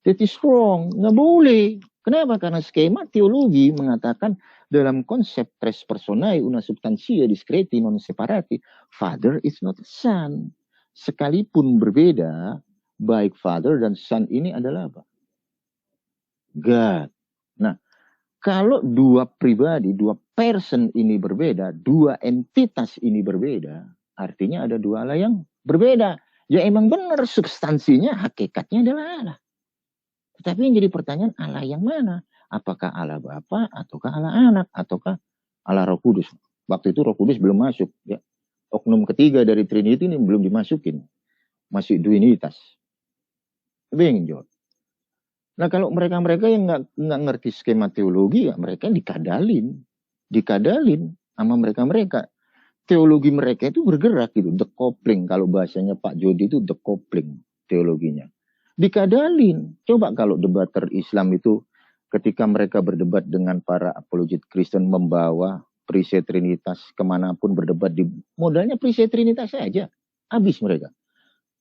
That is wrong. Nggak boleh. Kenapa? Karena skema teologi mengatakan dalam konsep tres personae una substantia discreti non separati, Father is not Son. Sekalipun berbeda, baik Father dan Son ini adalah apa? God. Nah, kalau dua pribadi, dua person ini berbeda, dua entitas ini berbeda, artinya ada dua Allah yang berbeda. Ya emang benar substansinya, hakikatnya adalah Allah. Tetapi yang jadi pertanyaan, Allah yang mana? Apakah Allah Bapa, ataukah Allah Anak, ataukah Allah Roh Kudus? Waktu itu Roh Kudus belum masuk. Ya. Oknum ketiga dari Trinity ini belum dimasukin. Masih duinitas. Bingung jawab. Nah kalau mereka-mereka yang nggak ngerti skema teologi, ya mereka dikadalin sama mereka-mereka. Teologi mereka itu bergerak gitu, decoupling. Kalau bahasanya Pak Jody itu decoupling teologinya. Dikadalin. Coba kalau debater Islam itu ketika mereka berdebat dengan para apologet Kristen membawa perisai Trinitas kemanapun berdebat di modalnya perisai Trinitas saja. Habis mereka.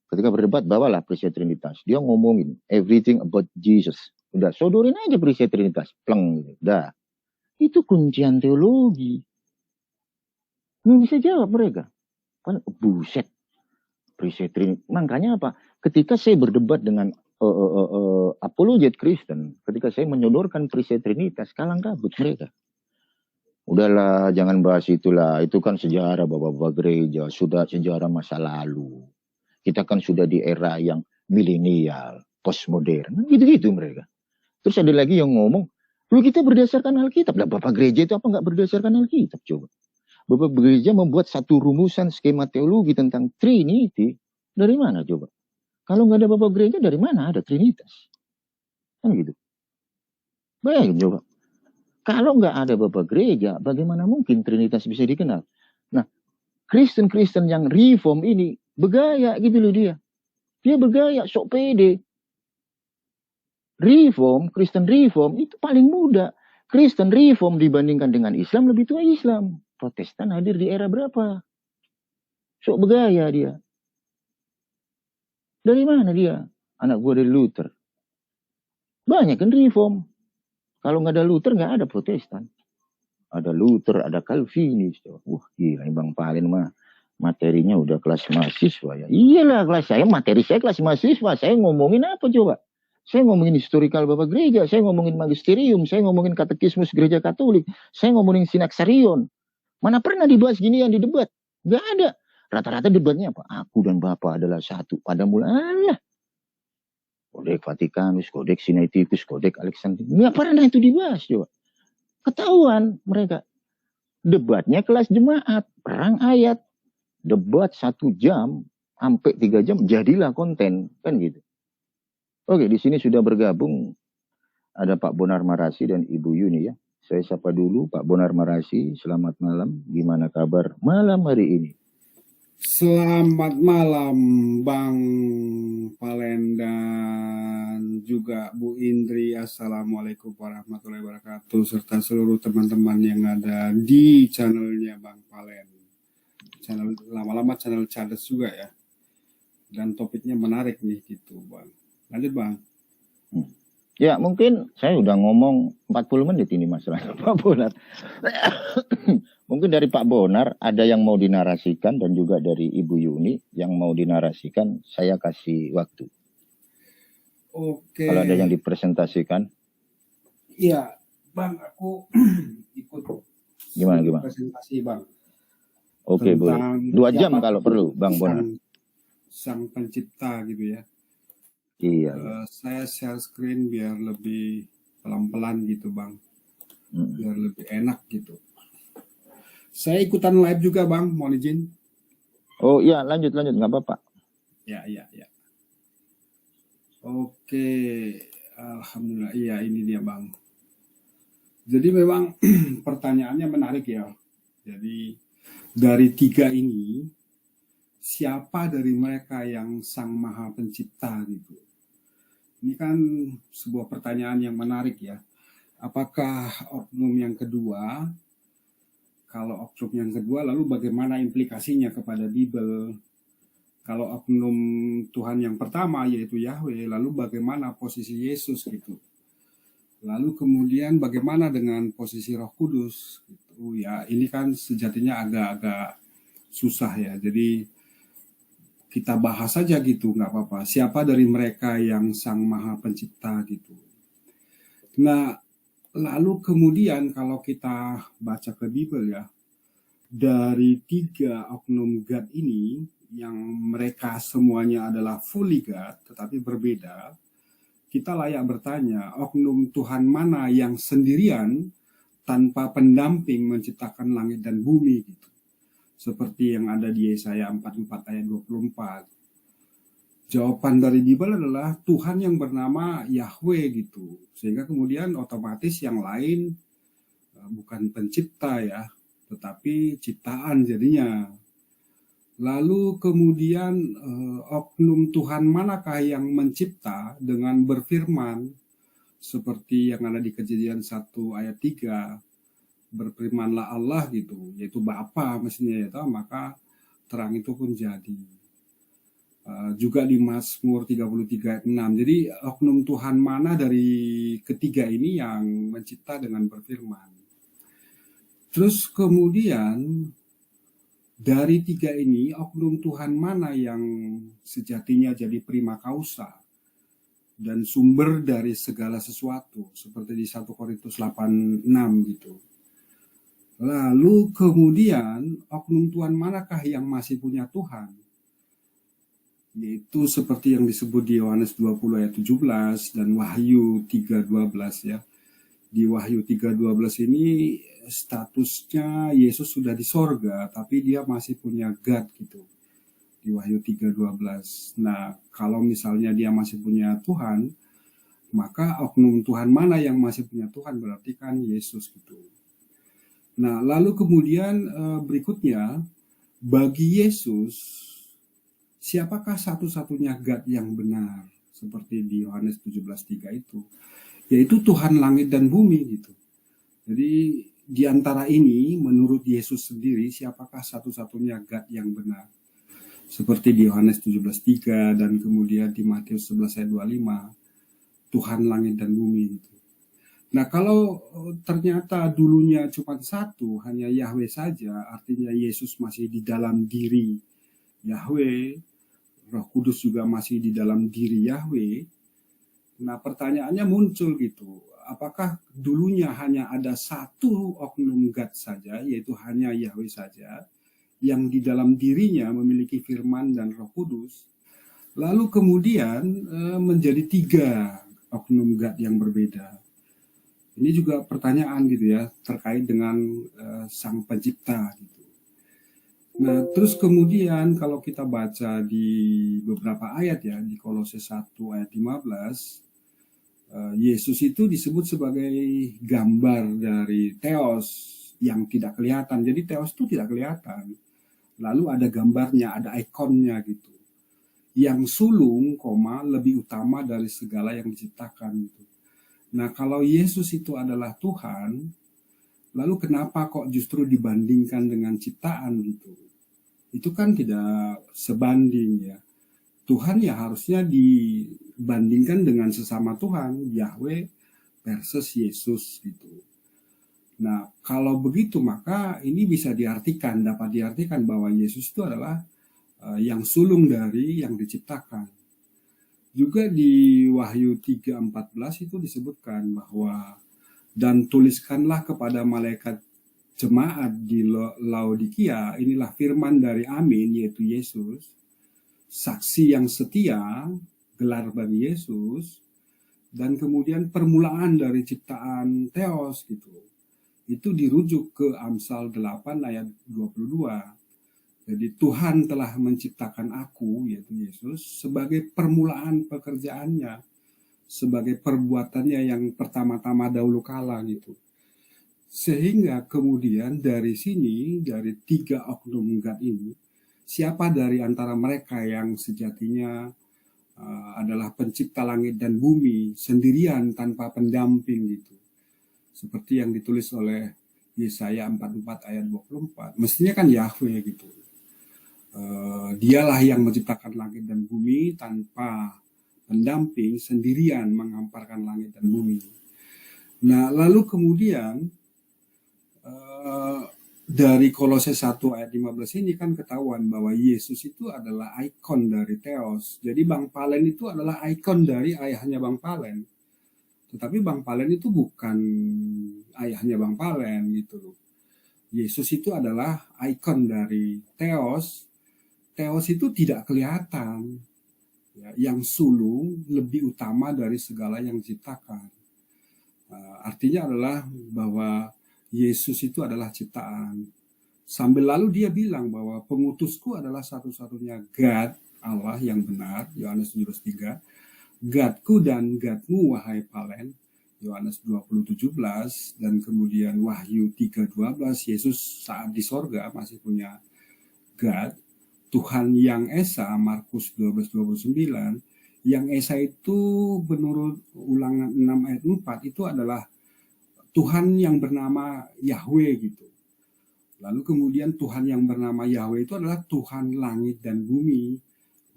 Ketika berdebat, bawalah perisai Trinitas. Dia ngomongin everything about Jesus. Udah, sodorin aja perisai Trinitas. Pleng. Udah. Itu kuncian teologi. Nggak bisa jawab mereka. Kan buset. Perisai Trinitas. Makanya apa? Ketika saya berdebat dengan apologet Kristen, ketika saya menyodorkan perisai Trinitas, kalang kabut mereka. Udahlah, jangan bahas itulah. Itu kan sejarah bapak-bapak gereja. Sudah sejarah masa lalu. Kita kan sudah di era yang milenial, postmodern, gitu-gitu mereka. Terus ada lagi yang ngomong, lu kita berdasarkan Alkitab. Lah Bapak gereja itu apa nggak berdasarkan Alkitab? Coba. Bapak gereja membuat satu rumusan skema teologi tentang Trinity. Dari mana coba? Kalau nggak ada Bapak gereja, dari mana ada Trinitas? Kan gitu. Bayangin coba. Kalau nggak ada Bapak gereja, bagaimana mungkin Trinitas bisa dikenal? Nah, Kristen-Kristen yang reform ini bergaya gitu loh dia. Dia bergaya, sok pede. Reform, Kristen reform itu paling muda. Kristen reform dibandingkan dengan Islam lebih tua Islam. Protestan hadir di era berapa? Sok bergaya dia. Dari mana dia? Anak gua dari Luther. Banyak kan reform. Kalau nggak ada Luther nggak ada Protestan. Ada Luther, ada Calvinis. Wah gila Bang Palen mah. Materinya udah kelas mahasiswa ya. Iyalah kelas saya, materi saya kelas mahasiswa. Saya ngomongin apa coba? Saya ngomongin historikal Bapak Gereja. Saya ngomongin magisterium. Saya ngomongin katekismus Gereja Katolik. Saya ngomongin sinaksarion. Mana pernah dibahas gini yang di debat? Gak ada. Rata-rata debatnya apa? Aku dan Bapak adalah satu. Pada mulanya. Kodek Vatikanus, Kodek Sinaiticus, Kodek Alexandrinus. Gak pernah itu dibahas coba. Ketahuan mereka. Debatnya kelas jemaat. Perang ayat. Debat 1 jam sampai 3 jam jadilah konten kan gitu. Oke, di sini sudah bergabung ada Pak Bonar Marasi dan Ibu Yuni ya. Saya sapa dulu Pak Bonar Marasi, selamat malam. Gimana kabar malam hari ini? Selamat malam Bang Palen dan juga Bu Indri. Assalamualaikum warahmatullahi wabarakatuh serta seluruh teman-teman yang ada di channelnya Bang Palen. Channel lama-lama channel Charles juga ya. Dan topiknya menarik nih gitu Bang. Lanjut Bang. Ya mungkin saya udah ngomong 40 menit ini masalah Pak Bonar. Mungkin dari Pak Bonar ada yang mau dinarasikan dan juga dari Ibu Yuni yang mau dinarasikan, saya kasih waktu. Oke. Kalau ada yang dipresentasikan. Iya Bang, aku ikut. Gimana? Presentasi Bang. Oke boleh. 2 jam kalau perlu Bang Bonar. Sang pencipta gitu ya. Iya. Saya share screen biar lebih pelan-pelan gitu Bang. Biar lebih enak gitu. Saya ikutan live juga Bang, mohon izin. Oh iya lanjut nggak apa-apa. Ya. Oke, alhamdulillah. Iya ini dia Bang. Jadi memang pertanyaannya menarik ya. Jadi dari 3 ini siapa dari mereka yang Sang Maha Pencipta gitu? Ini kan sebuah pertanyaan yang menarik ya. Apakah oknum yang kedua? Kalau oknum yang kedua lalu bagaimana implikasinya kepada Bible? Kalau oknum Tuhan yang pertama yaitu Yahweh, lalu bagaimana posisi Yesus gitu. Lalu kemudian bagaimana dengan posisi Roh Kudus gitu. Ya, ini kan sejatinya agak-agak susah ya. Jadi kita bahas saja gitu, nggak apa-apa. Siapa dari mereka yang Sang Maha Pencipta gitu. Nah, lalu kemudian kalau kita baca ke Bible ya, dari 3 oknum God ini yang mereka semuanya adalah fully God tetapi berbeda, kita layak bertanya, oknum Tuhan mana yang sendirian tanpa pendamping menciptakan langit dan bumi gitu. Seperti yang ada di Yesaya 44 ayat 24. Jawaban dari Bible adalah Tuhan yang bernama Yahweh gitu. Sehingga kemudian otomatis yang lain bukan pencipta ya, tetapi ciptaan jadinya. Lalu kemudian oknum Tuhan manakah yang mencipta dengan berfirman seperti yang ada di Kejadian 1 ayat 3, berfirmanlah Allah gitu, yaitu Bapa mestinya ya, maka terang itu pun jadi. Juga di Mazmur 33 ayat 6. Jadi oknum Tuhan mana dari ketiga ini yang mencipta dengan berfirman. Terus kemudian dari 3 ini, oknum Tuhan mana yang sejatinya jadi prima causa dan sumber dari segala sesuatu, seperti di 1 Korintus 8:6 gitu. Lalu kemudian, oknum Tuhan manakah yang masih punya Tuhan? Yaitu seperti yang disebut di Yohanes 20 ayat 17 dan Wahyu 3:12 ya. Di Wahyu 3:12 ini statusnya Yesus sudah di sorga, tapi dia masih punya God gitu. Di Wahyu 3:12. Nah, kalau misalnya dia masih punya Tuhan, maka oknum Tuhan mana yang masih punya Tuhan? Berarti kan Yesus gitu. Nah, lalu kemudian berikutnya, bagi Yesus, siapakah satu-satunya God yang benar? Seperti di Yohanes 17:3 itu. Yaitu Tuhan langit dan bumi gitu. Jadi di antara ini menurut Yesus sendiri siapakah satu-satunya God yang benar? Seperti di Yohanes 17:3 dan kemudian di Matius 11 ayat 25, Tuhan langit dan bumi gitu. Nah, kalau ternyata dulunya cuma satu, hanya Yahweh saja, artinya Yesus masih di dalam diri Yahweh, Roh Kudus juga masih di dalam diri Yahweh. Nah, pertanyaannya muncul gitu, apakah dulunya hanya ada satu oknum God saja, yaitu hanya Yahweh saja, yang di dalam dirinya memiliki firman dan Roh Kudus, lalu kemudian menjadi 3 oknum God yang berbeda. Ini juga pertanyaan gitu ya, terkait dengan Sang Pencipta gitu. Nah, terus kemudian kalau kita baca di beberapa ayat ya, di Kolose 1 ayat 15, Yesus itu disebut sebagai gambar dari Theos yang tidak kelihatan. Jadi Theos itu tidak kelihatan. Lalu ada gambarnya, ada ikonnya gitu. Yang sulung, lebih utama dari segala yang diciptakan gitu. Nah, kalau Yesus itu adalah Tuhan, lalu kenapa kok justru dibandingkan dengan ciptaan gitu? Itu kan tidak sebanding ya. Tuhan ya harusnya dibandingkan dengan sesama Tuhan, Yahweh versus Yesus gitu. Nah, kalau begitu maka ini bisa dapat diartikan bahwa Yesus itu adalah yang sulung dari yang diciptakan. Juga di Wahyu 3:14 itu disebutkan bahwa dan tuliskanlah kepada malaikat jemaat di Laodikia, inilah firman dari Amin, yaitu Yesus, saksi yang setia, gelar bagi Yesus, dan kemudian permulaan dari ciptaan Theos gitu. Itu dirujuk ke Amsal 8 ayat 22. Jadi Tuhan telah menciptakan aku, yaitu Yesus, sebagai permulaan pekerjaannya, sebagai perbuatannya yang pertama-tama dahulu kala gitu. Sehingga kemudian dari sini, dari 3 oknum God ini, siapa dari antara mereka yang sejatinya adalah pencipta langit dan bumi sendirian tanpa pendamping gitu. Seperti yang ditulis oleh Yesaya 44 ayat 24. Mestinya kan Yahweh gitu. Dialah yang menciptakan langit dan bumi tanpa pendamping, sendirian menghamparkan langit dan bumi. Nah, lalu kemudian dari Kolose 1 ayat 15 ini kan ketahuan bahwa Yesus itu adalah ikon dari Theos. Jadi Bang Palen itu adalah ikon dari ayahnya Bang Palen. Tetapi Bang Palen itu bukan ayahnya Bang Palen gitu loh. Yesus itu adalah ikon dari Theos. Theos itu tidak kelihatan. Ya, yang sulung lebih utama dari segala yang diciptakan. Artinya adalah bahwa Yesus itu adalah ciptaan. Sambil lalu dia bilang bahwa pengutusku adalah satu-satunya God, Allah yang benar, Yohanes 17:3. Godku dan Godmu, wahai Palen, Yohanes 20:17. Dan kemudian Wahyu 3:12, Yesus saat di sorga masih punya God. Tuhan yang Esa, Markus 12:29. Yang Esa itu menurut Ulangan 6 ayat 4 itu adalah Tuhan yang bernama Yahweh gitu. Lalu kemudian Tuhan yang bernama Yahweh itu adalah Tuhan langit dan bumi.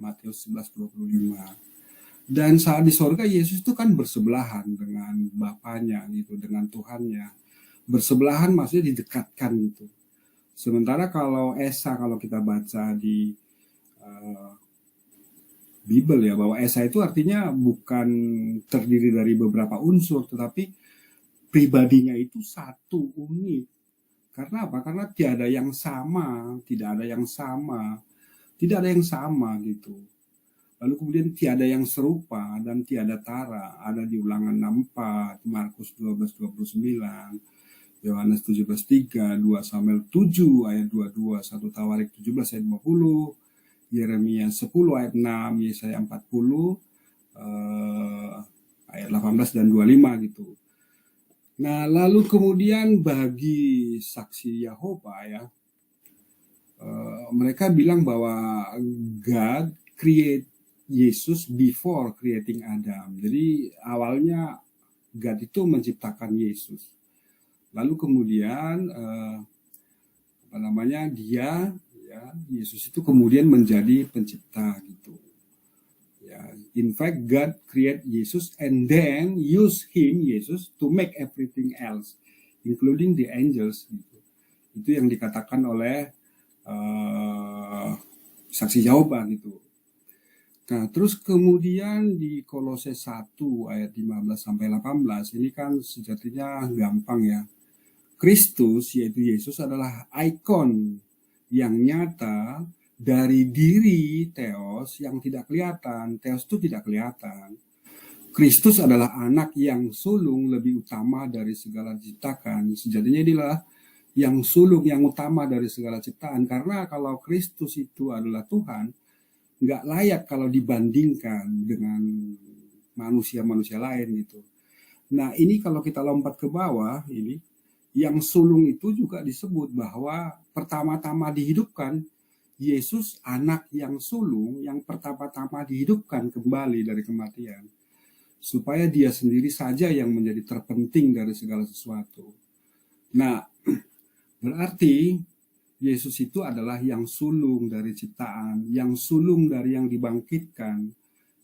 Matius 11:25. Dan saat di sorga Yesus itu kan bersebelahan dengan Bapanya gitu, dengan Tuhannya. Bersebelahan maksudnya didekatkan gitu. Sementara kalau Esa, kalau kita baca di Bible ya, bahwa Esa itu artinya bukan terdiri dari beberapa unsur, tetapi pribadinya itu satu, unik. Karena apa? Karena tiada yang sama, tidak ada yang sama, tidak ada yang sama gitu. Lalu kemudian tiada yang serupa dan tiada tara, ada di Ulangan 64, Markus 12:29, Yohanes 17:3, 2 Samuel 7 ayat 22, 1 Tawarik 17 ayat 20, Yeremia 10 ayat 6, Yesaya 40 ayat 18 dan 25 gitu. Nah, lalu kemudian bagi saksi Yahova ya, mereka bilang bahwa God create Yesus before creating Adam. Jadi awalnya God itu menciptakan Yesus. Lalu kemudian dia ya, Yesus itu kemudian menjadi pencipta gitu. Ya, in fact, God create Jesus and then use him, Yesus, to make everything else, including the angels. Gitu. Itu yang dikatakan oleh saksi Yahova gitu. Nah, terus kemudian di Kolose 1 ayat 15-18 ini kan sejatinya gampang ya. Kristus yaitu Yesus adalah ikon yang nyata dari diri Theos yang tidak kelihatan. Theos itu tidak kelihatan. Kristus adalah anak yang sulung lebih utama dari segala ciptakan. Sejatinya inilah yang sulung, yang utama dari segala ciptaan. Karena kalau Kristus itu adalah Tuhan, nggak layak kalau dibandingkan dengan manusia-manusia lain gitu. Nah, ini kalau kita lompat ke bawah, ini yang sulung itu juga disebut bahwa pertama-tama dihidupkan Yesus, anak yang sulung, yang pertama-tama dihidupkan kembali dari kematian, supaya dia sendiri saja yang menjadi terpenting dari segala sesuatu. Nah, berarti Yesus itu adalah yang sulung dari ciptaan, yang sulung dari yang dibangkitkan,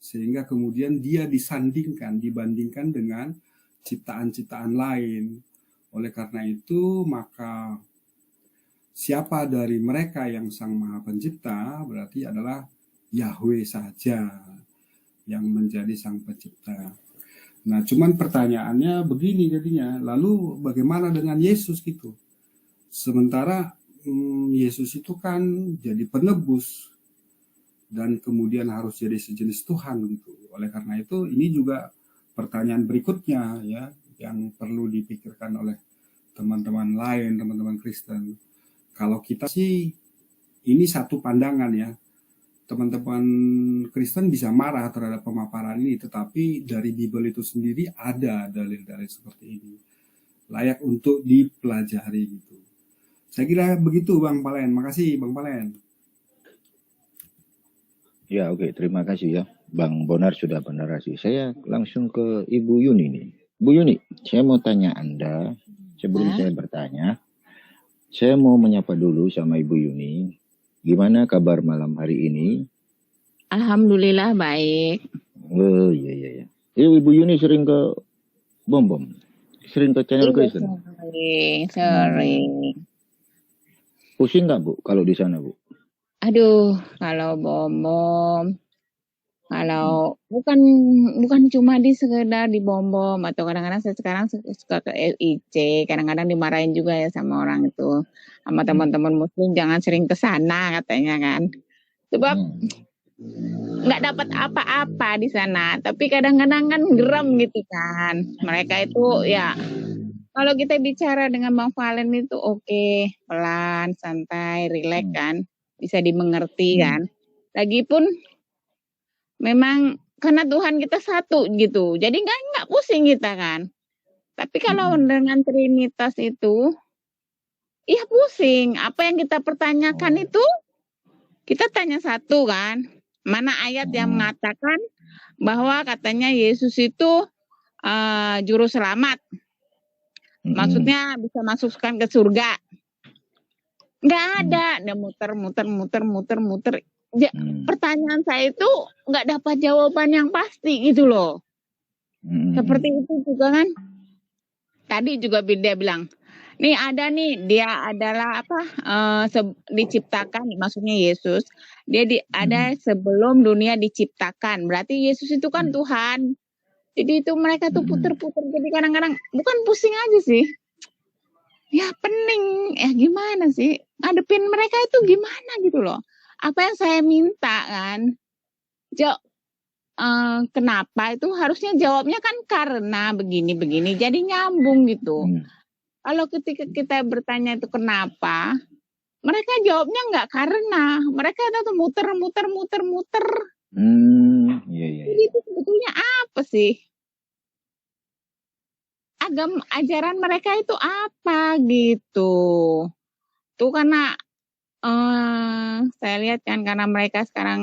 sehingga kemudian dia dibandingkan dengan ciptaan-ciptaan lain. Oleh karena itu, maka siapa dari mereka yang Sang Maha Pencipta berarti adalah Yahweh saja yang menjadi Sang Pencipta. Nah, cuman pertanyaannya begini jadinya, lalu bagaimana dengan Yesus gitu? Sementara Yesus itu kan jadi penebus dan kemudian harus jadi sejenis Tuhan gitu. Oleh karena itu, ini juga pertanyaan berikutnya ya, yang perlu dipikirkan oleh teman-teman lain, teman-teman Kristen. Kalau kita sih, ini satu pandangan ya, teman-teman Kristen bisa marah terhadap pemaparan ini, tetapi dari Bible itu sendiri ada dalil-dalil seperti ini, layak untuk dipelajari gitu. Saya kira begitu Bang Palen. Makasih Bang Palen. Ya, oke. Terima kasih ya. Bang Bonar sudah bernarasi. Saya langsung ke Ibu Yuni nih. Bu Yuni, saya mau tanya Anda, sebelum saya bertanya, saya mau menyapa dulu sama Ibu Yuni. Gimana kabar malam hari ini? Alhamdulillah baik. Oh iya. Ibu Yuni sering ke Bom. Sering ke channel Iya, Kristen. sering. Pusing nggak Bu kalau di sana Bu? Aduh, kalau bom, kalau bukan cuma di sekedar di bom atau kadang-kadang saya sekarang suka ke LIC, kadang-kadang dimarahin juga ya sama orang itu, sama teman-teman muslim jangan sering ke sana katanya kan. Sebab nggak dapat apa-apa di sana, tapi kadang-kadang kan geram gitu kan. Mereka itu ya kalau kita bicara dengan Bang Valen itu oke, pelan, santai, rileks kan, bisa dimengerti kan. Lagipun memang karena Tuhan kita satu gitu, jadi nggak pusing kita kan. Tapi kalau dengan Trinitas itu, iya pusing. Apa yang kita pertanyakan itu, kita tanya satu kan. Mana ayat yang mengatakan bahwa katanya Yesus itu juru selamat. Maksudnya bisa masukkan ke surga. Nggak ada. Dia muter. Pertanyaan saya itu nggak dapat jawaban yang pasti gitu loh. Seperti itu juga kan. Tadi juga dia bilang, nih ada nih, dia adalah diciptakan, maksudnya Yesus. Dia ada sebelum dunia diciptakan. Berarti Yesus itu kan Tuhan. Jadi itu mereka tuh puter-puter. Jadi kadang-kadang bukan pusing aja sih. Ya pening. Gimana sih? Ngadepin mereka itu gimana gitu loh. Apa yang saya minta kan. Kenapa itu harusnya jawabnya kan karena begini. Jadi nyambung gitu. Kalau ketika kita bertanya itu kenapa, mereka jawabnya nggak karena. Mereka tuh muter. Iya. Jadi itu sebetulnya apa sih? Ajaran mereka itu apa gitu. Tuh karena saya lihat kan karena mereka sekarang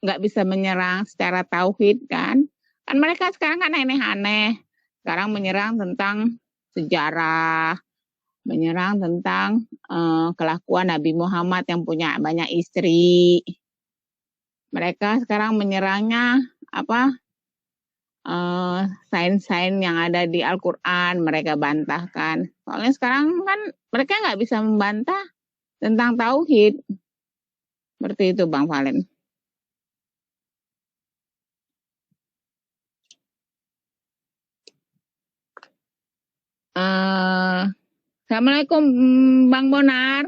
nggak bisa menyerang secara tauhid kan. Kan mereka sekarang kan aneh-aneh. Sekarang menyerang tentang sejarah, menyerang tentang kelakuan Nabi Muhammad yang punya banyak istri. Mereka sekarang menyerangnya sains-sains yang ada di Al-Quran mereka bantahkan. Soalnya sekarang kan mereka nggak bisa membantah tentang tauhid. Seperti itu Bang Valen. Assalamualaikum Bang Bonar.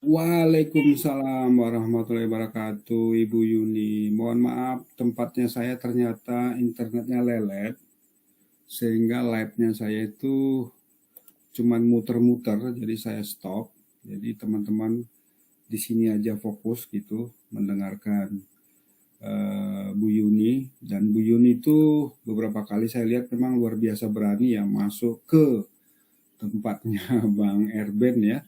Waalaikumsalam warahmatullahi wabarakatuh, Ibu Yuni. Mohon maaf, tempatnya saya ternyata internetnya lelet, sehingga live-nya saya itu cuman muter-muter, jadi saya stop. Jadi teman-teman di sini aja fokus gitu mendengarkan Bu Yuni. Dan Bu Yuni itu beberapa kali saya lihat memang luar biasa berani ya masuk ke tempatnya Bang Erben ya.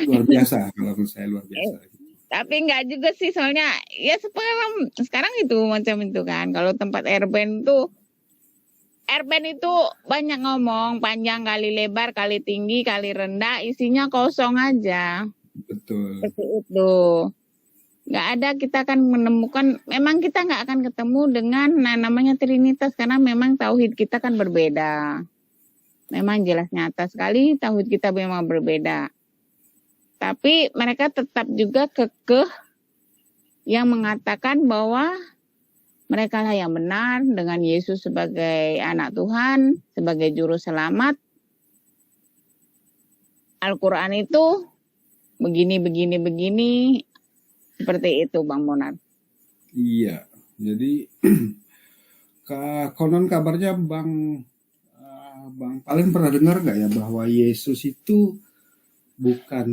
Luar biasa kalau menurut saya luar biasa. Tapi enggak juga sih soalnya ya sekarang itu macam itu kan. Kalau tempat Erben itu banyak ngomong, panjang kali lebar, kali tinggi, kali rendah, isinya kosong aja. Betul. Seperti itu. Nggak ada kita akan menemukan, memang kita nggak akan ketemu dengan namanya Trinitas karena memang tauhid kita kan berbeda. Memang jelas nyata sekali tauhid kita memang berbeda. Tapi mereka tetap juga kekeh yang mengatakan bahwa mereka lah yang benar dengan Yesus sebagai anak Tuhan, sebagai juru selamat. Al-Quran itu begini. Seperti itu Bang Monar. Iya, jadi konon kabarnya Bang Valen pernah dengar gak ya bahwa Yesus itu bukan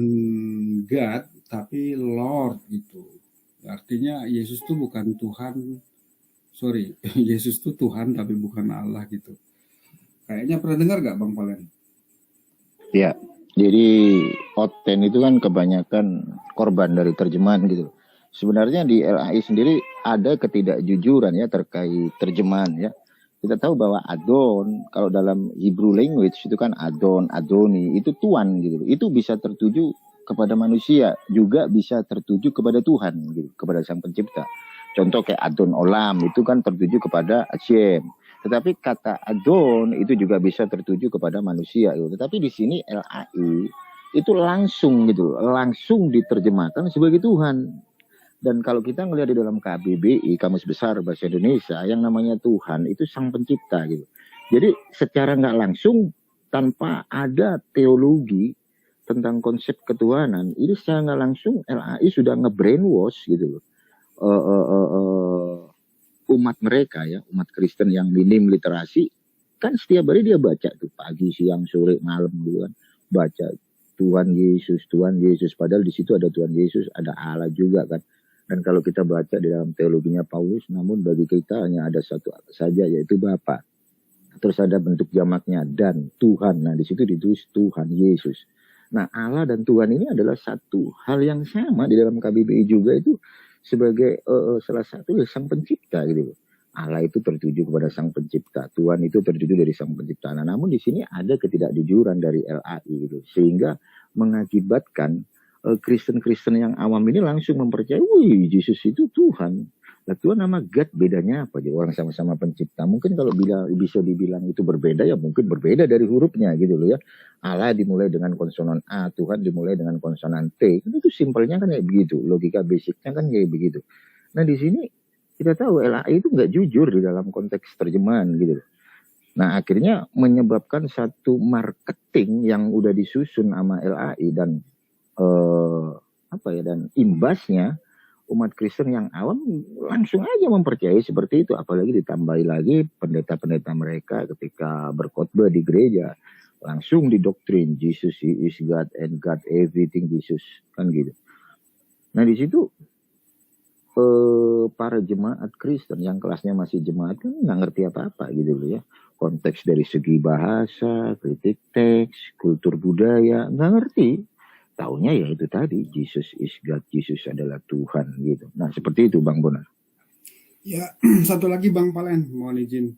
God tapi Lord gitu. Artinya Yesus itu bukan Tuhan. Yesus itu Tuhan tapi bukan Allah gitu. Kayaknya pernah dengar gak Bang Valen? Ya, jadi Oten itu kan kebanyakan korban dari terjemahan gitu. Sebenarnya di LAI sendiri ada ketidakjujuran ya terkait terjemahan ya. Kita tahu bahwa Adon, kalau dalam Hebrew language itu kan Adon, Adoni, itu Tuan gitu. Itu bisa tertuju kepada manusia, juga bisa tertuju kepada Tuhan, gitu, kepada Sang Pencipta. Contoh kayak Adon Olam itu kan tertuju kepada Hashem. Tetapi kata Adon itu juga bisa tertuju kepada manusia. Gitu. Tetapi di sini LAI itu langsung gitu, langsung diterjemahkan sebagai Tuhan. Dan kalau kita ngelihat di dalam KBBI, Kamus Besar Bahasa Indonesia, yang namanya Tuhan itu Sang Pencipta gitu. Jadi secara nggak langsung, tanpa ada teologi tentang konsep ketuhanan, ini secara nggak langsung LAI sudah nge-brainwash gitu loh. Umat mereka ya, umat Kristen yang minim literasi, kan setiap hari dia baca tuh pagi, siang, sore, malam gitu kan, baca Tuhan Yesus, padahal di situ ada Tuhan Yesus, ada Allah juga kan. Dan kalau kita baca di dalam teologinya Paulus, namun bagi kita hanya ada satu saja, yaitu Bapa. Terus ada bentuk jamaknya dan Tuhan. Nah, di situ ditulis Tuhan Yesus. Nah, Allah dan Tuhan ini adalah satu hal yang sama di dalam KBBI juga, itu sebagai salah satu Sang Pencipta gitu. Allah itu tertuju kepada Sang Pencipta, Tuhan itu tertuju dari Sang Pencipta. Nah, namun di sini ada ketidakjujuran dari LAI gitu, sehingga mengakibatkan Kristen-Kristen yang awam ini langsung mempercayai, wih, Yesus itu Tuhan. Lah, Tuhan sama God bedanya apa? Jadi orang sama-sama pencipta. Mungkin kalau bisa dibilang itu berbeda, ya mungkin berbeda dari hurufnya gitu loh ya. Allah dimulai dengan konsonan A, Tuhan dimulai dengan konsonan T. Itu simpelnya kan kayak begitu. Logika basicnya kan kayak begitu. Nah, di sini kita tahu LAI itu nggak jujur di dalam konteks terjemahan gitu loh. Nah, akhirnya menyebabkan satu marketing yang udah disusun sama LAI dan dan imbasnya umat Kristen yang awam langsung aja mempercayai seperti itu. Apalagi ditambahi lagi pendeta-pendeta mereka ketika berkhotbah di gereja langsung didoktrin Jesus is God and God everything Jesus, kan gitu. Nah, di situ para jemaat Kristen yang kelasnya masih jemaat kan nggak ngerti apa-apa gitu loh ya. Konteks dari segi bahasa, kritik teks, kultur budaya, nggak ngerti. Taunya ya itu tadi, Jesus is God, Yesus adalah Tuhan gitu. Nah, seperti itu Bang Bonar. Ya, satu lagi Bang Palen, mohon izin.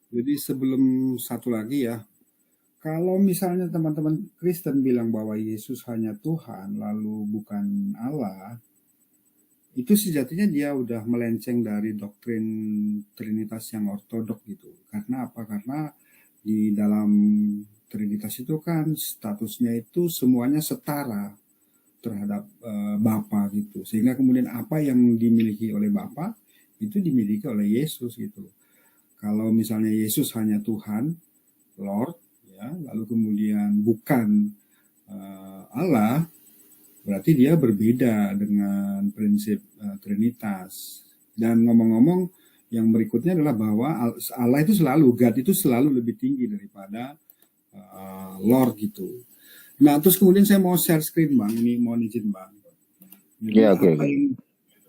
Jadi sebelum satu lagi ya, kalau misalnya teman-teman Kristen bilang bahwa Yesus hanya Tuhan, lalu bukan Allah, itu sejatinya dia udah melenceng dari doktrin Trinitas yang ortodok gitu. Karena apa? Karena di dalam Trinitas itu kan statusnya itu semuanya setara terhadap Bapa gitu. Sehingga kemudian apa yang dimiliki oleh Bapa itu dimiliki oleh Yesus gitu. Kalau misalnya Yesus hanya Tuhan, Lord, ya, lalu kemudian bukan Allah, berarti dia berbeda dengan prinsip Trinitas. Dan ngomong-ngomong, yang berikutnya adalah bahwa Allah itu selalu, God itu selalu lebih tinggi daripada Lord gitu. Nah, terus kemudian saya mau share screen Bang, ini mohon izin Bang. Jadi Ya,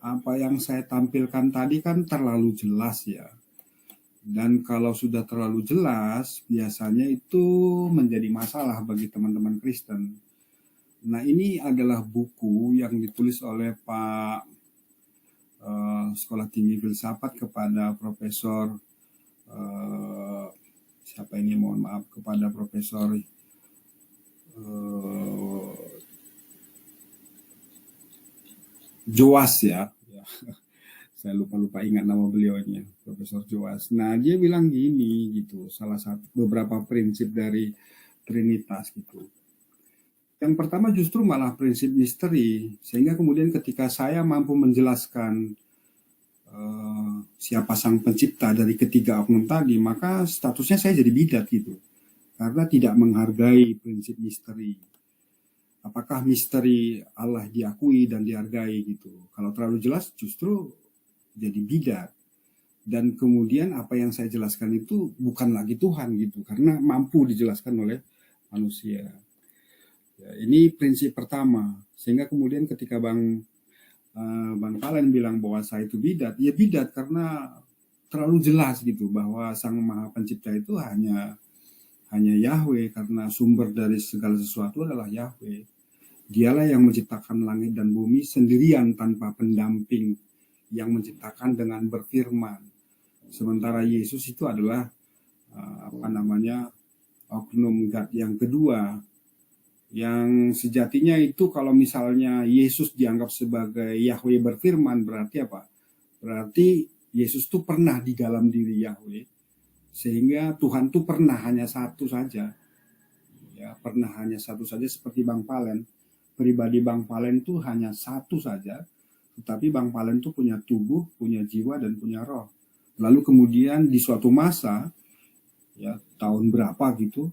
apa yang saya tampilkan tadi kan terlalu jelas ya. Dan kalau sudah terlalu jelas, biasanya itu menjadi masalah bagi teman-teman Kristen. Nah, ini adalah buku yang ditulis oleh Pak Sekolah Tinggi Filsafat kepada Profesor siapa ini, mohon maaf, kepada Profesor Joas ya. Saya lupa ingat nama beliaunya, Profesor Joas. Nah, dia bilang gini gitu, salah satu beberapa prinsip dari Trinitas gitu. Yang pertama justru malah prinsip misteri, sehingga kemudian ketika saya mampu menjelaskan siapa Sang Pencipta dari ketiga oknum tadi, maka statusnya saya jadi bidat gitu, karena tidak menghargai prinsip misteri. Apakah misteri Allah diakui dan dihargai gitu? Kalau terlalu jelas justru jadi bidat. Dan kemudian apa yang saya jelaskan itu bukan lagi Tuhan gitu, karena mampu dijelaskan oleh manusia. Ya, ini prinsip pertama. Sehingga kemudian ketika Bang Palen bilang bahwa saya itu bidat, ya bidat karena terlalu jelas gitu bahwa Sang Maha Pencipta itu hanya Yahweh, karena sumber dari segala sesuatu adalah Yahweh. Dialah yang menciptakan langit dan bumi sendirian tanpa pendamping, yang menciptakan dengan berfirman. Sementara Yesus itu adalah oknum God yang kedua, Yang sejatinya itu kalau misalnya Yesus dianggap sebagai Yahweh berfirman, berarti apa? Berarti Yesus tuh pernah di dalam diri Yahweh, sehingga Tuhan tuh pernah hanya satu saja. Ya, pernah hanya satu saja seperti Bang Palen. Pribadi Bang Palen tuh hanya satu saja, tetapi Bang Palen tuh punya tubuh, punya jiwa, dan punya roh. Lalu kemudian di suatu masa, ya tahun berapa gitu,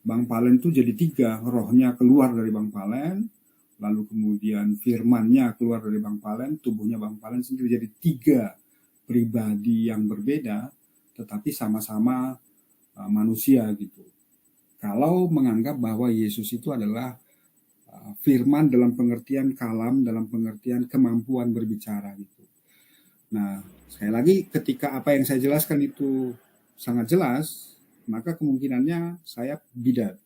Bang Palen tuh jadi tiga, rohnya keluar dari Bang Palen, lalu kemudian firmannya keluar dari Bang Palen, tubuhnya Bang Palen sendiri, jadi tiga pribadi yang berbeda, tetapi sama-sama manusia gitu. Kalau menganggap bahwa Yesus itu adalah firman dalam pengertian kalam, dalam pengertian kemampuan berbicara gitu. Nah, sekali lagi ketika apa yang saya jelaskan itu sangat jelas, maka kemungkinannya saya bidat.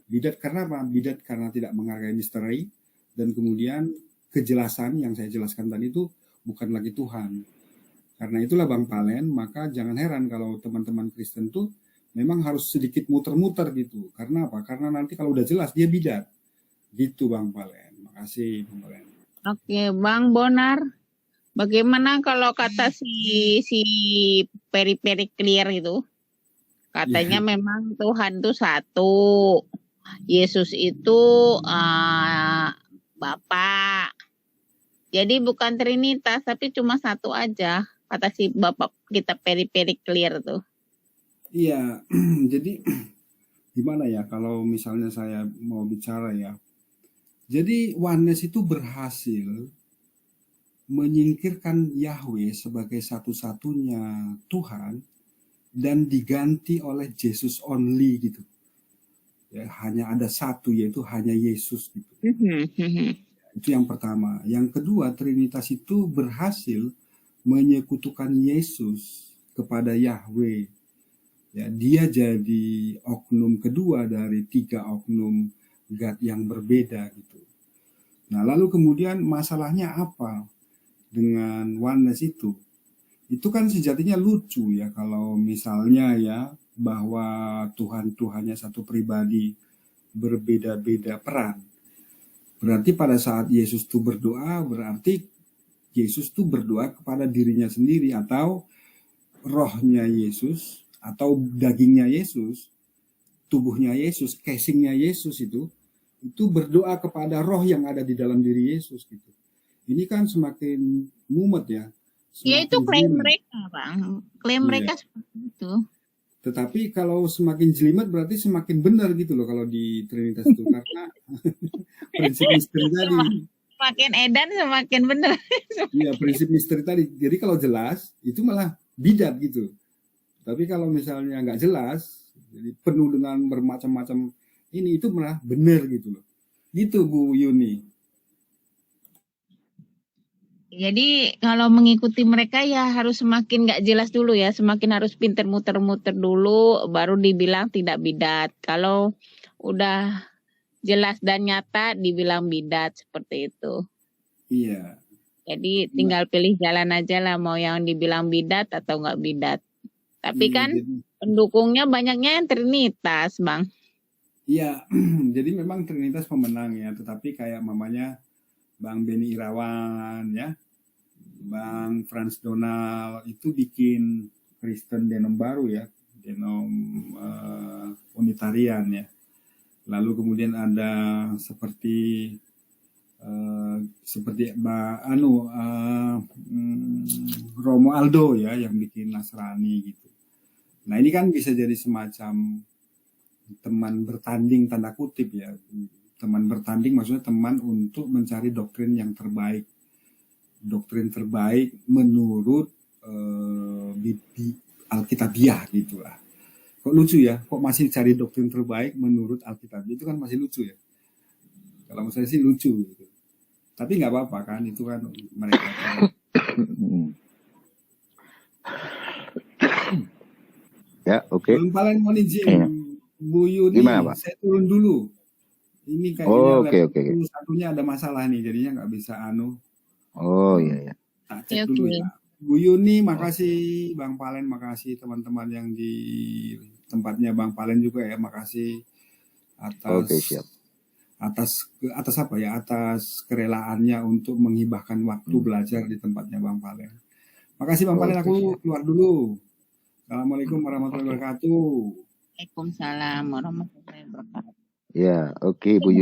Bidat karena apa? Bidat karena tidak menghargai misteri, dan kemudian kejelasan yang saya jelaskan tadi itu bukan lagi Tuhan. Karena itulah Bang Palen, maka jangan heran kalau teman-teman Kristen tuh memang harus sedikit muter-muter gitu. Karena apa? Karena nanti kalau udah jelas dia bidat. Gitu Bang Palen. Makasih Bang Palen. Oke, Bang Bonar. Bagaimana kalau kata si Peri-Peri Clear itu? Katanya memang Tuhan itu satu. Yesus itu Bapa. Jadi bukan Trinitas, tapi cuma satu aja. Kata si Bapak kita Peri-Peri Clear tuh. Iya, jadi gimana ya kalau misalnya saya mau bicara ya. Jadi oneness itu berhasil menyingkirkan Yahweh sebagai satu-satunya Tuhan dan diganti oleh Jesus only gitu. Ya, hanya ada satu, yaitu hanya Yesus gitu. Itu yang pertama. Yang kedua, Trinitas itu berhasil menyekutukan Yesus kepada Yahweh. Ya, dia jadi oknum kedua dari tiga oknum God yang berbeda gitu. Nah, lalu kemudian masalahnya apa dengan oneness itu? Itu kan sejatinya lucu ya kalau misalnya ya bahwa Tuhan hanya satu pribadi berbeda-beda peran. Berarti pada saat Yesus itu berdoa, berarti Yesus itu berdoa kepada dirinya sendiri, atau rohnya Yesus, atau dagingnya Yesus, tubuhnya Yesus, casingnya Yesus itu berdoa kepada roh yang ada di dalam diri Yesus gitu. Ini kan semakin mumet ya. Ya itu klaim mereka, Bang. Klaim mereka seperti itu. Tetapi kalau semakin jelimet berarti semakin benar gitu loh kalau di Trinitas itu, karena prinsip misteri tadi. Semakin edan semakin benar. Iya, prinsip misteri tadi. Jadi kalau jelas itu malah bidat gitu. Tapi kalau misalnya nggak jelas, jadi penuh dengan bermacam-macam ini, itu malah benar gitu loh. Gitu Bu Yuni. Jadi kalau mengikuti mereka ya harus semakin nggak jelas dulu ya, semakin harus pinter muter-muter dulu, baru dibilang tidak bidat. Kalau udah jelas dan nyata dibilang bidat, seperti itu. Iya. Jadi tinggal pilih jalan aja lah, mau yang dibilang bidat atau nggak bidat. Tapi kan pendukungnya banyaknya yang Trinitas, Bang. Iya, jadi memang Trinitas pemenang ya, tetapi kayak mamanya Bang Beni Irawan ya, Bang Frans Donald itu bikin Kristen denom baru ya, denom Unitarian ya. Lalu kemudian ada seperti Romo Aldo ya yang bikin Nasrani gitu. Nah ini kan bisa jadi semacam teman bertanding tanda kutip ya. Teman bertanding maksudnya teman untuk mencari doktrin yang terbaik. Doktrin terbaik menurut Alkitabiah gitu lah. Kok lucu ya? Kok masih cari doktrin terbaik menurut Alkitab? Itu kan masih lucu ya. Kalau menurut saya sih lucu gitu. Tapi nggak apa-apa kan, itu kan mereka. Ya, oke. Bang Palen mohon izin, Bu Yuni, gimana, Pak? saya turun dulu. Ini kayaknya Oke. satunya ada masalah nih, jadinya nggak bisa Oh iya. Tak cek dulu ya. Bu Yuni, makasih. Bang Palen, makasih. Teman-teman yang di tempatnya Bang Palen juga ya, makasih atas atas apa ya, atas kerelaannya untuk menghibahkan waktu belajar di tempatnya Bang Palen. Makasih Bang Palen, Oke, aku siap. keluar dulu. Assalamualaikum warahmatullahi Oke. wabarakatuh. Waalaikumsalam warahmatullahi wabarakatuh. Ya, oke Bu Yuni.